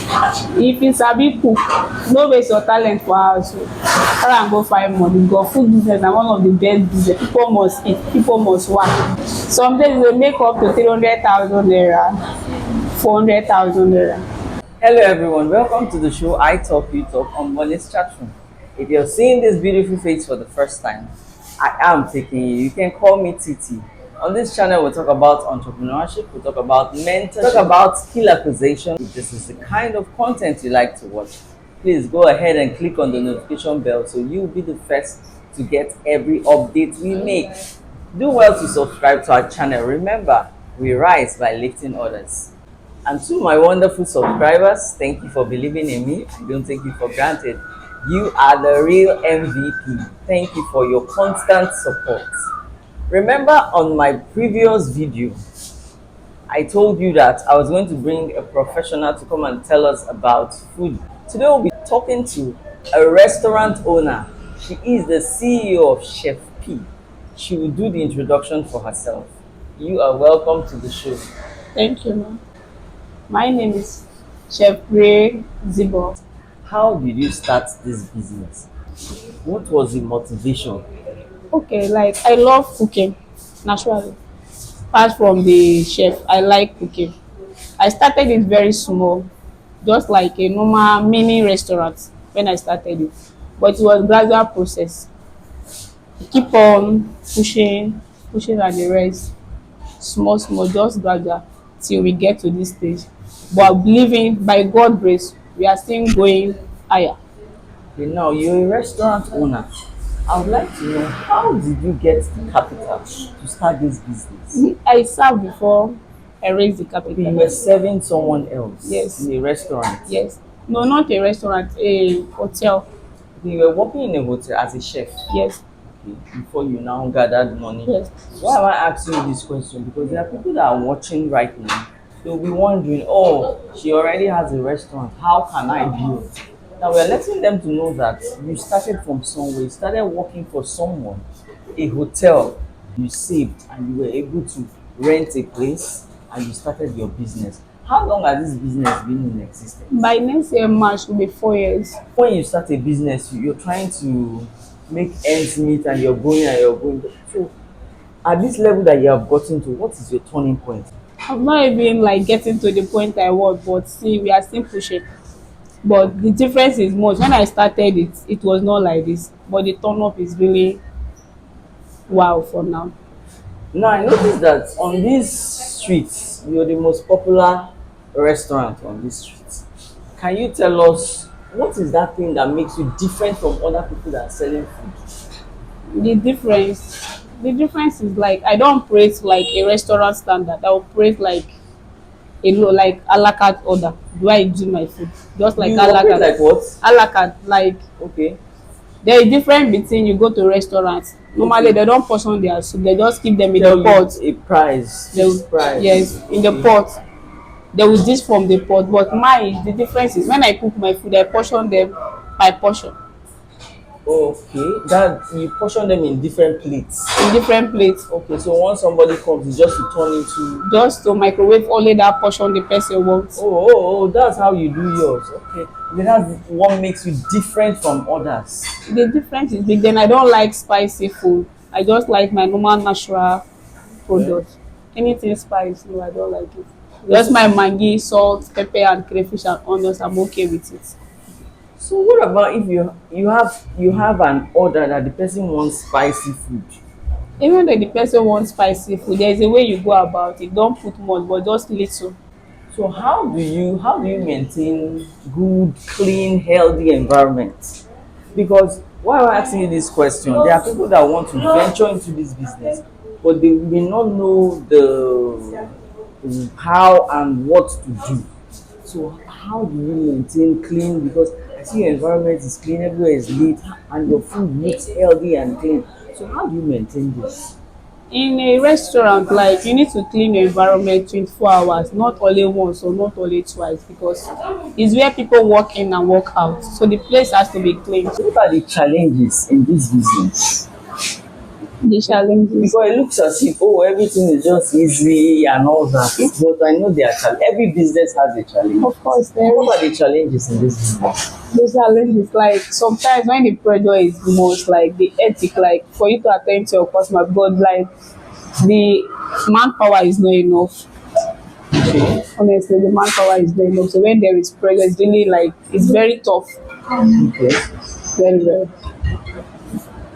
If you sabi cook, no waste your talent for house o. Try and go find money because food business na one of the best business. People must eat, people must work. Some days dey make up to 300,000 naira, 400,000 naira. Hello everyone, welcome to the show I Talk You Talk on Money's chat room. If you're seeing this beautiful face for the first time, I am taking you. You can call me Titi. On this channel, we'll talk about entrepreneurship, we'll talk about mentorship, talk about skill acquisition. If this is the kind of content you like to watch, please go ahead and click on the notification bell so you'll be the first to get every update we make. Do well to subscribe to our channel. Remember, we rise by lifting others. And to my wonderful subscribers, thank you for believing in me. I don't take you for granted. You are the real MVP. Thank you for your constant support. Remember on my previous video, I told you that I was going to bring a professional to come and tell us about food. Today we'll be talking to a restaurant owner. She is the CEO of Chef P. She will do the introduction for herself. You are welcome to the show. Thank you, ma'am. My name is Chef Ray Zibo. How did you start this business? What was the motivation? Okay, like I love cooking naturally. Apart from the chef, I like cooking. I started it very small, just like a normal mini restaurant when I started it. But it was gradual process. Keep on pushing and the rest. Small, just gradual till we get to this stage. But believing by God's grace, we are still going higher. Okay, now you're a restaurant owner. I would like to know, how did you get the capital to start this business? I served before I raised the capital. You were serving someone else. Yes. In a restaurant. Yes. No, not a restaurant, a hotel. You were working in a hotel as a chef. Yes. Okay. Before you now gathered money. Yes. Why am I asking you this question? Because there are people that are watching right now. They'll be wondering, oh, she already has a restaurant. How can I build? Now we're letting them to know that you started from somewhere. You started working for someone, a hotel. You saved and you were able to rent a place and you started your business. How long has this business been in existence? By next year March will be 4 years. When you start a business, you're trying to make ends meet and you're going and you're going. So at this level that you have gotten to, what is your turning point? I'm not even like getting to the point I was, but see, we are still pushing. But the difference is much. When I started it, it was not like this. But the turn up is really wow for now. Now I noticed that on these streets, you're the most popular restaurant on these streets. Can you tell us what is that thing that makes you different from other people that are selling food? The difference is like I don't operate like a restaurant standard. I operate like like a la carte order. Do I do my food just like You a la operate carte? like what? A la carte, like Okay. there is difference between you go to restaurants. Normally they don't portion their soup. They just keep them in Tell the you pot. a price. They Fixed will, price. yes, in the Okay. pot. They will dish from the pot. But mine, the difference is when I cook my food, I portion them by portion Okay. That you portion them in different plates. in different plates. Okay, so once somebody comes, it's just to turn into. Just to microwave only that portion the person wants. Oh, that's how you do yours. Okay. Then that's what makes you different from others. The difference is big. Then I don't like spicy food. I just like my normal natural product. Anything spicy, no, I don't like it. Just my Maggi, salt, pepper, and crayfish and onions. I'm okay with it. So what about if you have an order that the person wants spicy food? Even though the person wants spicy food, there is a way you go about it. Don't put much, but just little. So how do you maintain good, clean, healthy environment? Because why am I asking you this question? There are people that want to venture into this business, but they may not know the how and what to do. So how do you maintain clean? Because I see your environment is clean, everywhere is neat, and your food looks healthy and clean. So how do you maintain this? In a restaurant, like you need to clean your environment 24 hours, not only once or not only twice, because it's where people walk in and walk out. So the place has to be clean. What are the challenges in this business? The challenges. Because it looks as if, oh, everything is just easy and all that. But I know there are every business has a challenge. Of course, there What is are the challenges in this business? the challenges. Like sometimes when the pressure is most, like the ethic, like for you to attend to your customer, because like the manpower is not enough. Okay. Honestly, the manpower is not enough. So when there is pressure, it's really like it's very tough. Okay. Very, very.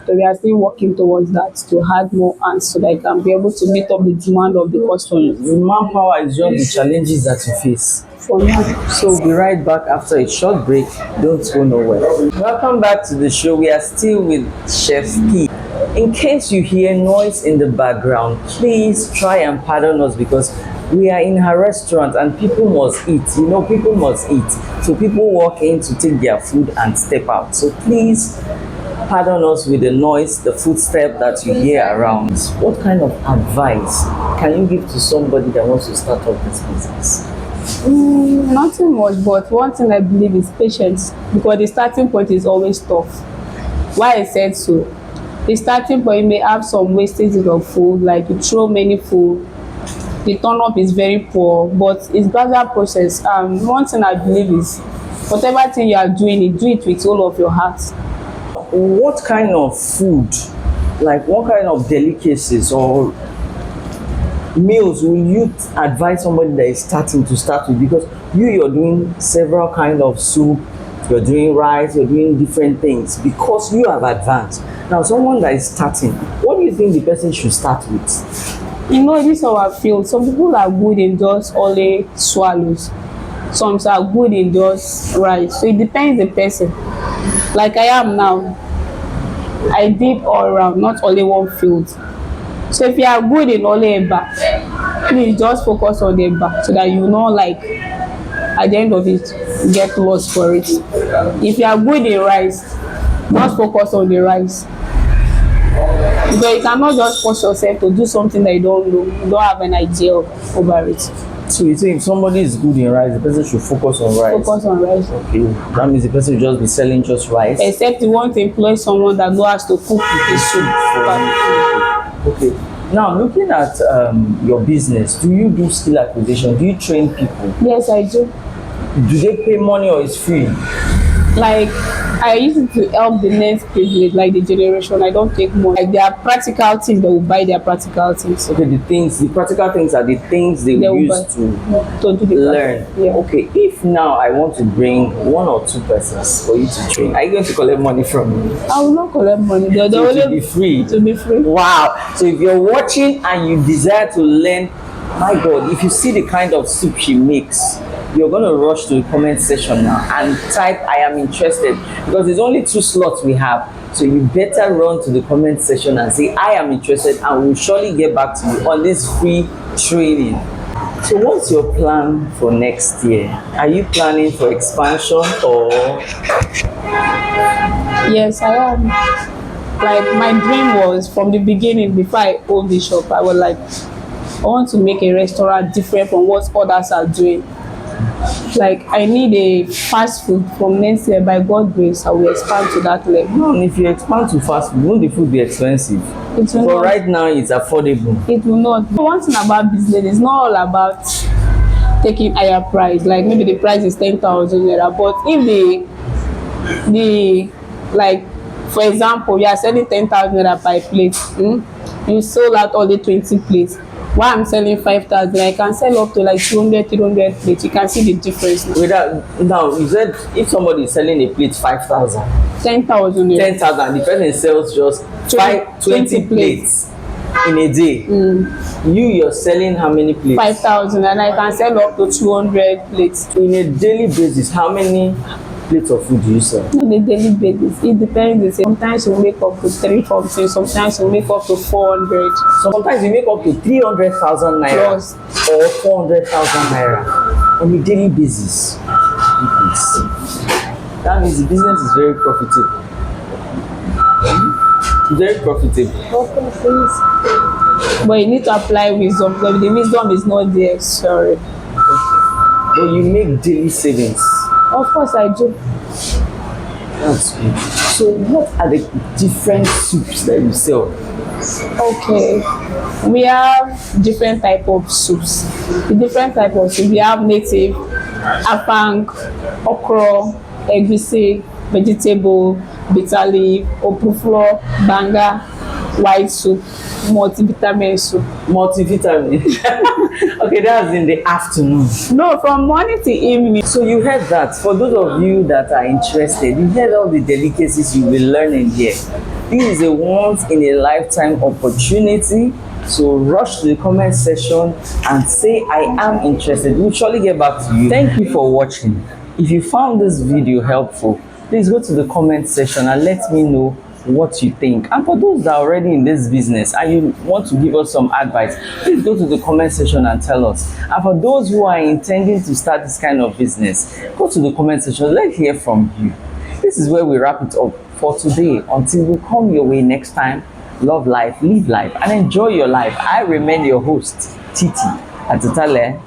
So we are still working towards that to add more hands so that I can be able to meet up the demand of the customers. The manpower is just the challenges that you face. For now, So we'll be right back after a short break. Don't go nowhere. Welcome back to the show. We are still with Chef P. In case you hear noise in the background, please try and pardon us because we are in her restaurant and people must eat. You know, people must eat. So people walk in to take their food and step out. So please pardon us with the noise, the footstep that you hear around. What kind of advice can you give to somebody that wants to start up this business? nothing much, but one thing I believe is patience because the starting point is always tough. Why I said so? The starting point may have some wastage of food, like you throw many food, the turn up is very poor, but it's gradual process. One thing I believe is whatever thing you are doing, you do it with all of your heart. What kind of food, like what kind of delicacies or meals will you advise somebody that is starting to start with? Because you're doing several kind of soup, you're doing rice, you're doing different things because you have advanced. Now someone that is starting, what do you think the person should start with? You know, this is our field. Some people are good in just only swallows. Some are good in just rice. So it depends the person. Like I am now, I did all around, not only one field. So if you are good in only eba, please just focus on the eba so that you know, like at the end of it, get lost for it. If you are good in rice, just focus on the rice. Because you cannot just force yourself to do something that you don't know, you don't have an idea over it. So you think if somebody is good in rice, the person should focus on rice? Focus on rice. Okay, that means the person will just be selling just rice? Except you want to employ someone that knows how to cook the soup. Okay. Now, looking at your business, do you do skill acquisition? Do you train people? Yes, I do. Do they pay money or it's free? Like I use it to help the next privilege, like the generation. I don't take money. Like there are practical things, they will buy their practical things. Okay, the practical things are the things they will use to do the learn. Yeah. Okay, if now I want to bring one or two persons for you to train, are you going to collect money from me? I will not collect money. They So it only will be free. to be free. Wow. So if you're watching and you desire to learn, my God, if you see the kind of soup she makes, you're going to rush to the comment section now and type I am interested, because there's only 2 slots we have. So you better run to the comment section and say I am interested, and we'll surely get back to you on this free training. So what's your plan for next year? Are you planning for expansion or? Yes, I am. Like my dream was from the beginning, before I owned the shop, I was like, I want to make a restaurant different from what others are doing. Like I need a fast food from next year. By God's grace, I will expand to that level. No, if you expand to fast food, won't the food be expensive? It will But not. right now it's affordable. It will not. One thing about business is not all about taking higher price. Like maybe the price is 10,000 naira, but if the like, for example, you are selling 10,000 naira per plate, you sold out all the 20 plates. Why I'm selling 5,000, I can sell up to like 200, 300 plates. You can see the difference. Now you said if somebody is selling a plate 5,000, 10,000. 10,000, the person sells just 20 plates in a day. You're selling how many plates? 5,000, and I can sell up to 200 plates. In a daily basis, how many plates of food do you sell? On a daily basis, it depends. Sometimes you make up to 300, sometimes you make up to 400. Sometimes you make up to 300,000 naira Plus. or 400,000 naira on a daily basis. That means the business is very profitable. Very profitable. Okay, please. But you need to apply wisdom, because the wisdom is not there. Sorry. But you make daily savings. Of course I do. That's good. So what are the different soups that you sell? Okay, we have different type of soups. The different type of soup we have native, afang, okra, egusi, vegetable, bitter leaf, opuflo, banga, white soup, multivitamin soup. Multivitamin. Okay, that's in the afternoon. No, from morning to evening. So you heard that. For those of you that are interested, you heard all the delicacies you will learn in here. This is a once in a lifetime opportunity. So rush to the comment section and say I am interested. We'll surely get back to you. Thank you for watching. If you found this video helpful, please go to the comment section and let me know what you think. And for those that are already in this business and you want to give us some advice, please go to the comment section and tell us. And for those who are intending to start this kind of business, go to the comment section. Let's hear from you. This is where we wrap it up for today. Until we come your way next time, love life, live life, and enjoy your life. I remain your host, Titi Atutale.